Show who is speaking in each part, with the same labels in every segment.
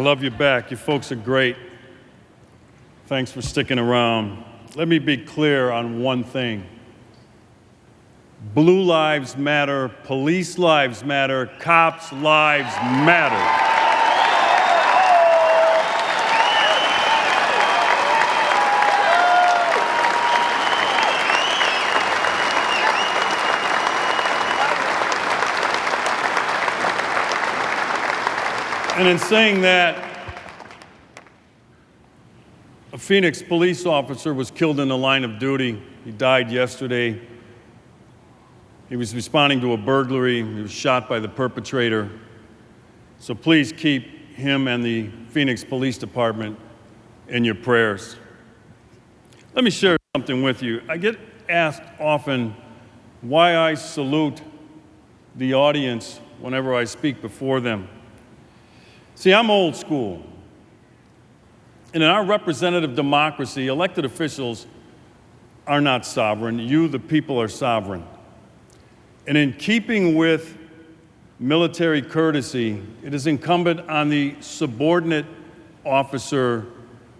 Speaker 1: love you back. You folks are great. Thanks for sticking around. Let me be clear on one thing. Blue lives matter, police lives matter, cops' lives matter. And in saying that, a Phoenix police officer was killed in the line of duty. He died yesterday. He was responding to a burglary. He was shot by the perpetrator. So please keep him and the Phoenix Police Department in your prayers. Let me share something with you. I get asked often why I salute the audience whenever I speak before them. See, I'm old school. And in our representative democracy, elected officials are not sovereign. You, the people, are sovereign. And in keeping with military courtesy, it is incumbent on the subordinate officer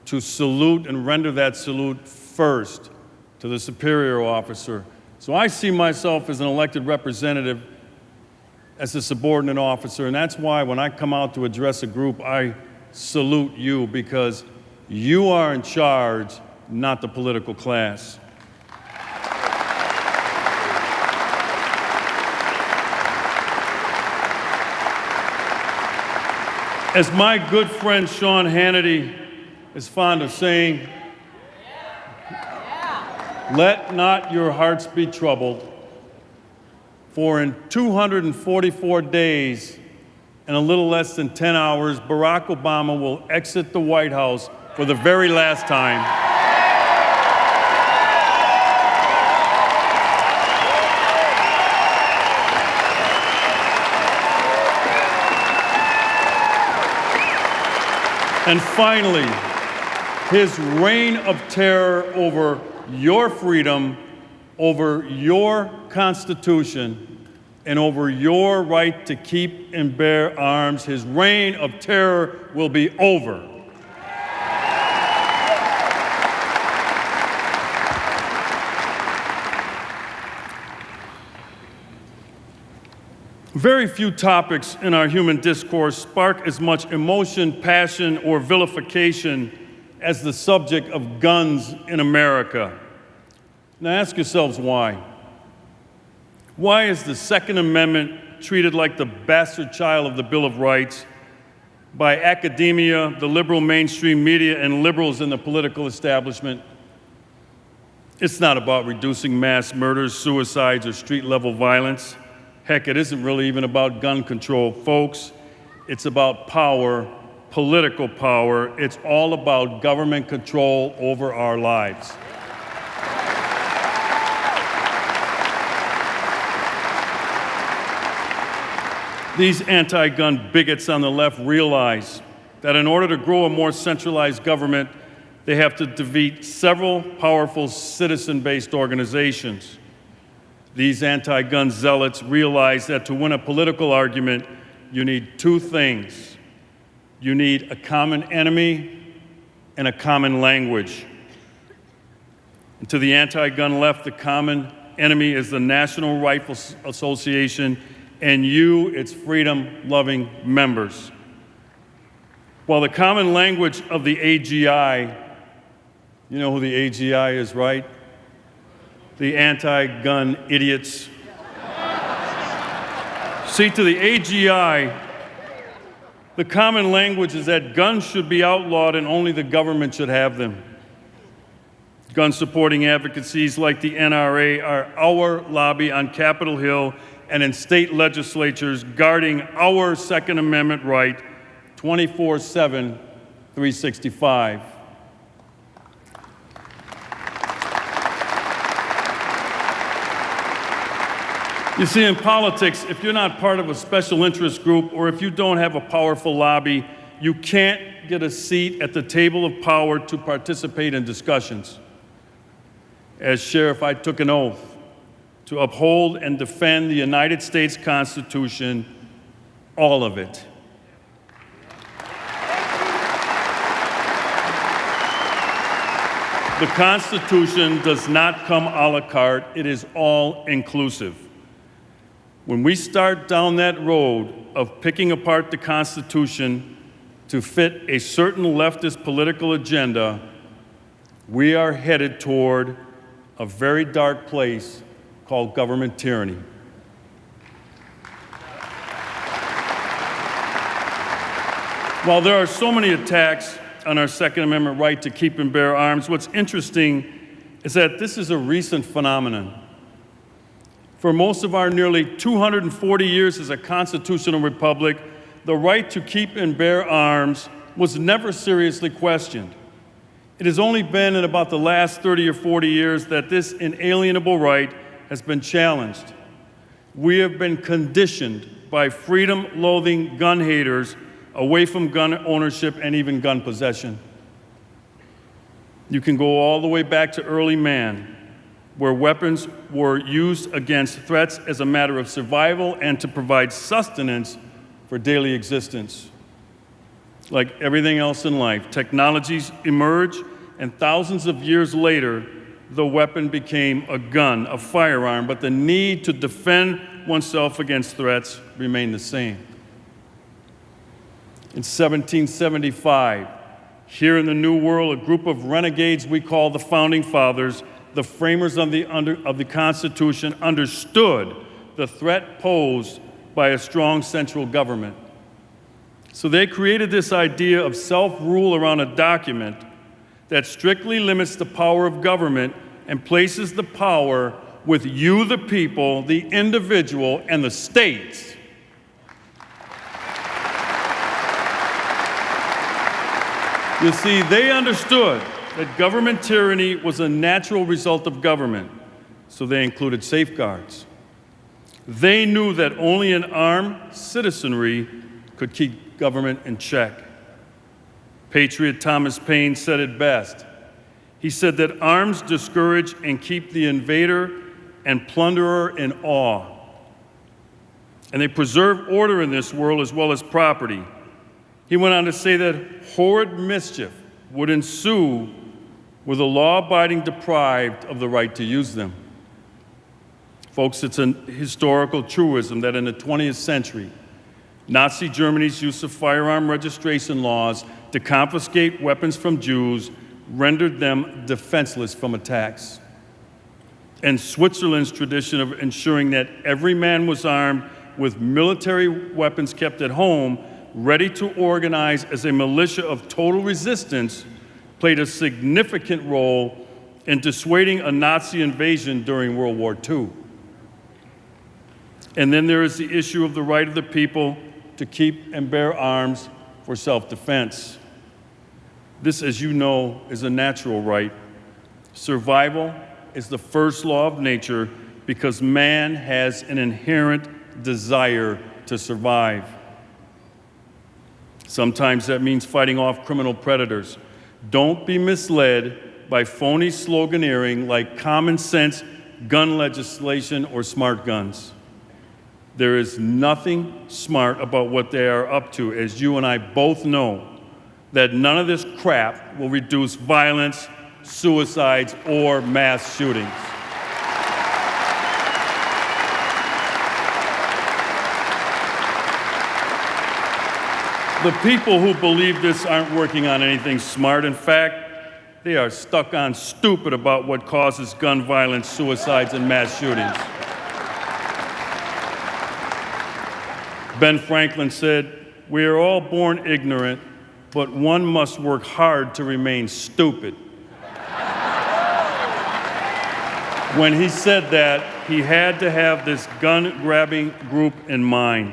Speaker 1: to salute and render that salute first to the superior officer. So I see myself as an elected representative as a subordinate officer, and that's why when I come out to address a group, I salute you, because you are in charge, not the political class. As my good friend Sean Hannity is fond of saying, let not your hearts be troubled. For in 244 days and a little less than 10 hours, Barack Obama will exit the White House for the very last time. And finally, his reign of terror over your freedom, over your Constitution, and over your right to keep and bear arms, his reign of terror will be over. Very few topics in our human discourse spark as much emotion, passion, or vilification as the subject of guns in America. Now ask yourselves why. Why is the Second Amendment treated like the bastard child of the Bill of Rights by academia, the liberal mainstream media, and liberals in the political establishment? It's not about reducing mass murders, suicides, or street-level violence. Heck, it isn't really even about gun control, folks. It's about power, political power. It's all about government control over our lives. These anti-gun bigots on the left realize that in order to grow a more centralized government, they have to defeat several powerful citizen-based organizations. These anti-gun zealots realize that to win a political argument, you need two things. You need a common enemy and a common language. And to the anti-gun left, the common enemy is the National Rifle Association, and you, its freedom-loving members. While the common language of the AGI, you know who the AGI is, right? The anti-gun idiots. See, to the AGI, the common language is that guns should be outlawed and only the government should have them. Gun-supporting advocacies like the NRA are our lobby on Capitol Hill and in state legislatures guarding our Second Amendment right 24/7, 365. You see, in politics, if you're not part of a special interest group or if you don't have a powerful lobby, you can't get a seat at the table of power to participate in discussions. As sheriff, I took an oath to uphold and defend the United States Constitution, all of it. The Constitution does not come a la carte. It is all inclusive. When we start down that road of picking apart the Constitution to fit a certain leftist political agenda, we are headed toward a very dark place called government tyranny. While there are so many attacks on our Second Amendment right to keep and bear arms, what's interesting is that this is a recent phenomenon. For most of our nearly 240 years as a constitutional republic, the right to keep and bear arms was never seriously questioned. It has only been in about the last 30 or 40 years that this inalienable right has been challenged. We have been conditioned by freedom-loathing gun haters away from gun ownership and even gun possession. You can go all the way back to early man, where weapons were used against threats as a matter of survival and to provide sustenance for daily existence. Like everything else in life, technologies emerge, and thousands of years later, the weapon became a gun, a firearm, but the need to defend oneself against threats remained the same. In 1775, here in the New World, a group of renegades we call the Founding Fathers, the framers of the Constitution, understood the threat posed by a strong central government. So they created this idea of self-rule around a document that strictly limits the power of government and places the power with you, the people, the individual, and the states. You see, they understood that government tyranny was a natural result of government, so they included safeguards. They knew that only an armed citizenry could keep government in check. Patriot Thomas Paine said it best. He said that arms discourage and keep the invader and plunderer in awe. And they preserve order in this world as well as property. He went on to say that horrid mischief would ensue were the law-abiding deprived of the right to use them. Folks, it's a historical truism that in the 20th century, Nazi Germany's use of firearm registration laws to confiscate weapons from Jews rendered them defenseless from attacks. And Switzerland's tradition of ensuring that every man was armed with military weapons kept at home, ready to organize as a militia of total resistance, played a significant role in dissuading a Nazi invasion during World War II. And then there is the issue of the right of the people to keep and bear arms for self-defense. This, as you know, is a natural right. Survival is the first law of nature because man has an inherent desire to survive. Sometimes that means fighting off criminal predators. Don't be misled by phony sloganeering like common sense gun legislation or smart guns. There is nothing smart about what they are up to, as you and I both know, that none of this crap will reduce violence, suicides, or mass shootings. The people who believe this aren't working on anything smart. In fact, they are stuck on stupid about what causes gun violence, suicides, and mass shootings. Ben Franklin said, "We are all born ignorant, but one must work hard to remain stupid." When he said that, he had to have this gun-grabbing group in mind.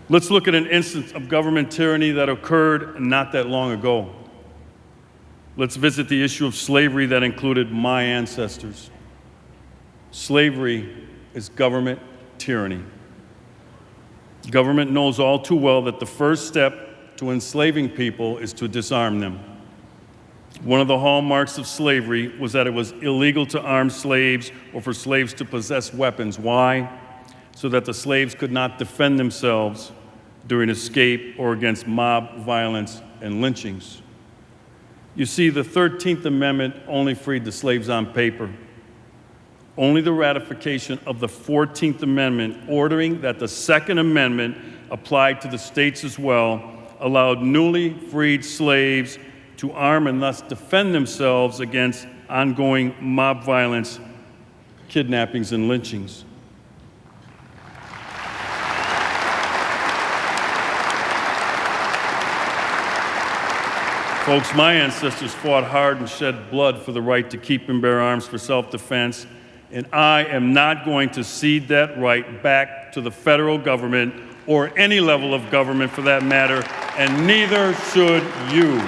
Speaker 1: Let's look at an instance of government tyranny that occurred not that long ago. Let's visit the issue of slavery that included my ancestors. Slavery is government tyranny. Government knows all too well that the first step to enslaving people is to disarm them. One of the hallmarks of slavery was that it was illegal to arm slaves or for slaves to possess weapons. Why? So that the slaves could not defend themselves during escape or against mob violence and lynchings. You see, the 13th Amendment only freed the slaves on paper. Only the ratification of the 14th Amendment, ordering that the Second Amendment applied to the states as well, allowed newly freed slaves to arm and thus defend themselves against ongoing mob violence, kidnappings, and lynchings. Folks, my ancestors fought hard and shed blood for the right to keep and bear arms for self-defense, and I am not going to cede that right back to the federal government or any level of government for that matter, and neither should you.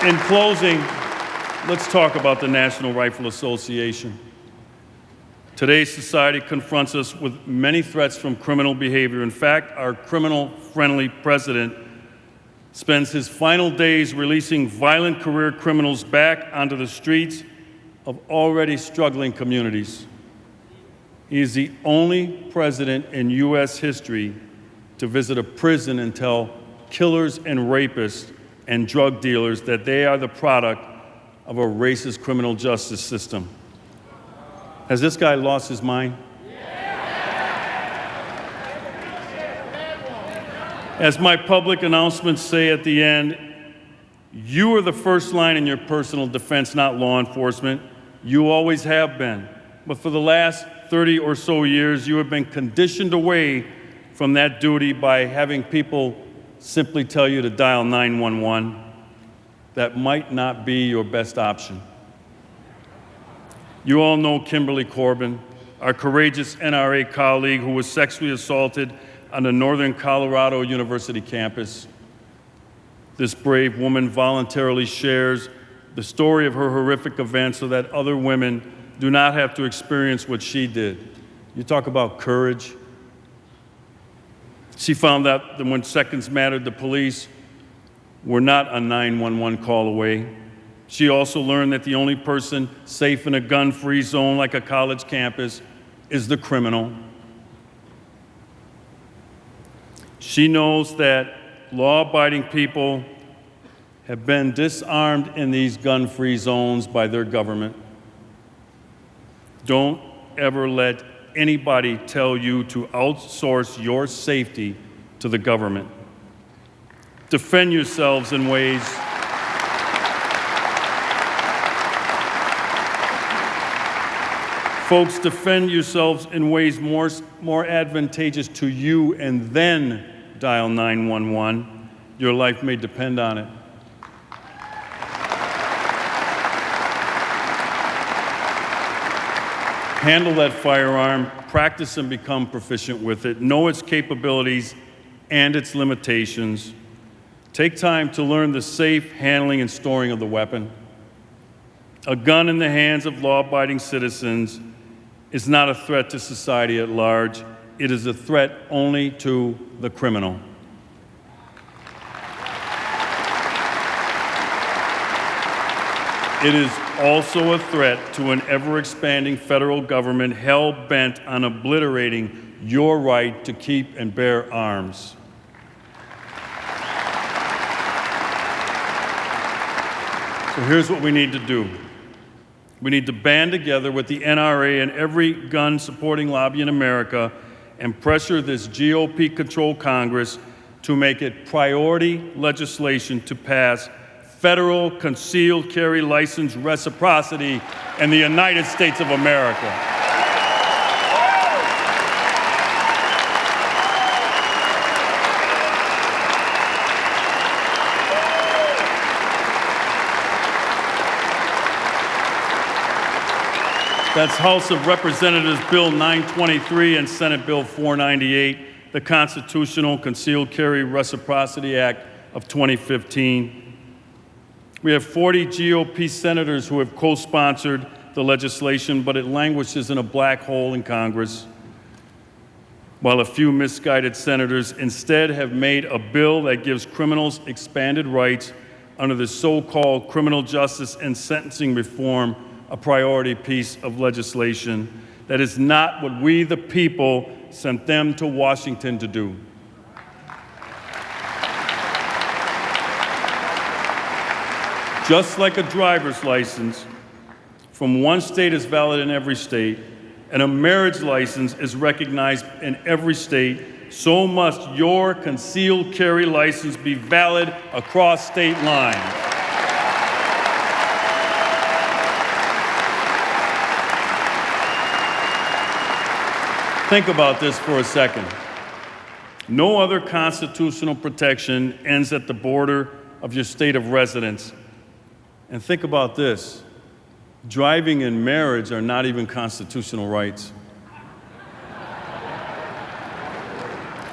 Speaker 1: In closing, let's talk about the National Rifle Association. Today's society confronts us with many threats from criminal behavior. In fact, our criminal-friendly president spends his final days releasing violent career criminals back onto the streets of already struggling communities. He is the only president in U.S. history to visit a prison and tell killers and rapists and drug dealers that they are the product of a racist criminal justice system. Has this guy lost his mind? As my public announcements say at the end, you are the first line in your personal defense, not law enforcement. You always have been. But for the last 30 or so years, you have been conditioned away from that duty by having people simply tell you to dial 911. That might not be your best option. You all know Kimberly Corbin, our courageous NRA colleague who was sexually assaulted on the Northern Colorado University campus. This brave woman voluntarily shares the story of her horrific event so that other women do not have to experience what she did. You talk about courage. She found out that when seconds mattered, the police were not a 911 call away. She also learned that the only person safe in a gun-free zone like a college campus is the criminal. She knows that law-abiding people have been disarmed in these gun-free zones by their government. Don't ever let anybody tell you to outsource your safety to the government. Defend yourselves in ways Folks, defend yourselves in ways more advantageous to you and then dial 911. Your life may depend on it. Handle that firearm, practice and become proficient with it. Know its capabilities and its limitations. Take time to learn the safe handling and storing of the weapon. A gun in the hands of law-abiding citizens is not a threat to society at large. It is a threat only to the criminal. It is also a threat to an ever-expanding federal government hell-bent on obliterating your right to keep and bear arms. So here's what we need to do. We need to band together with the NRA and every gun-supporting lobby in America and pressure this GOP-controlled Congress to make it priority legislation to pass federal concealed carry license reciprocity in the United States of America. That's House of Representatives Bill 923 and Senate Bill 498, the Constitutional Concealed Carry Reciprocity Act of 2015. We have 40 GOP senators who have co-sponsored the legislation, but it languishes in a black hole in Congress, while a few misguided senators instead have made a bill that gives criminals expanded rights under the so-called criminal justice and sentencing reform a priority piece of legislation that is not what we, the people, sent them to Washington to do. Just like a driver's license from one state is valid in every state, and a marriage license is recognized in every state, so must your concealed carry license be valid across state lines. Think about this for a second. No other constitutional protection ends at the border of your state of residence. And think about this. Driving and marriage are not even constitutional rights.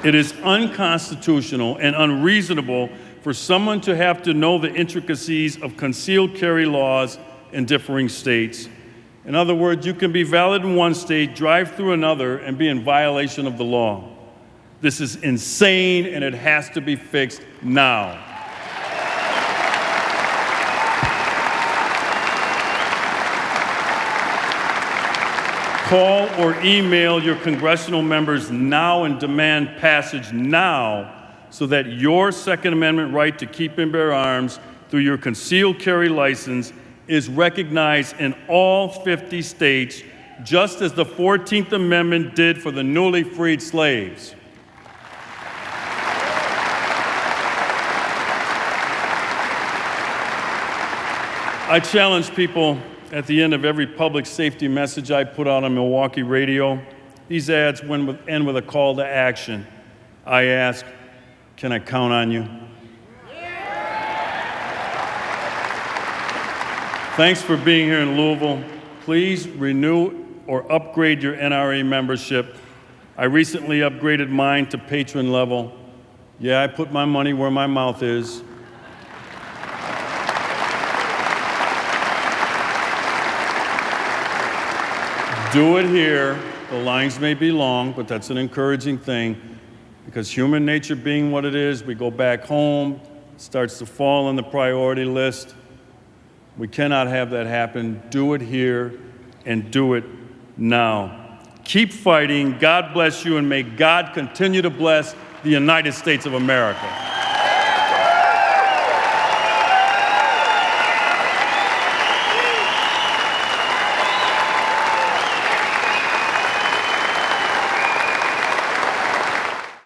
Speaker 1: It is unconstitutional and unreasonable for someone to have to know the intricacies of concealed carry laws in differing states. In other words, you can be valid in one state, drive through another, and be in violation of the law. This is insane, and it has to be fixed now. Call or email your congressional members now and demand passage now so that your Second Amendment right to keep and bear arms through your concealed carry license is recognized in all 50 states, just as the 14th Amendment did for the newly freed slaves. I challenge people at the end of every public safety message I put out on Milwaukee radio. These ads end with a call to action. I ask, can I count on you? Thanks for being here in Louisville. Please renew or upgrade your NRA membership. I recently upgraded mine to patron level. Yeah, I put my money where my mouth is. Do it here. The lines may be long, but that's an encouraging thing, because human nature being what it is, we go back home, it starts to fall on the priority list. We cannot have that happen. Do it here and do it now. Keep fighting. God bless you, and may God continue to bless the United States of America.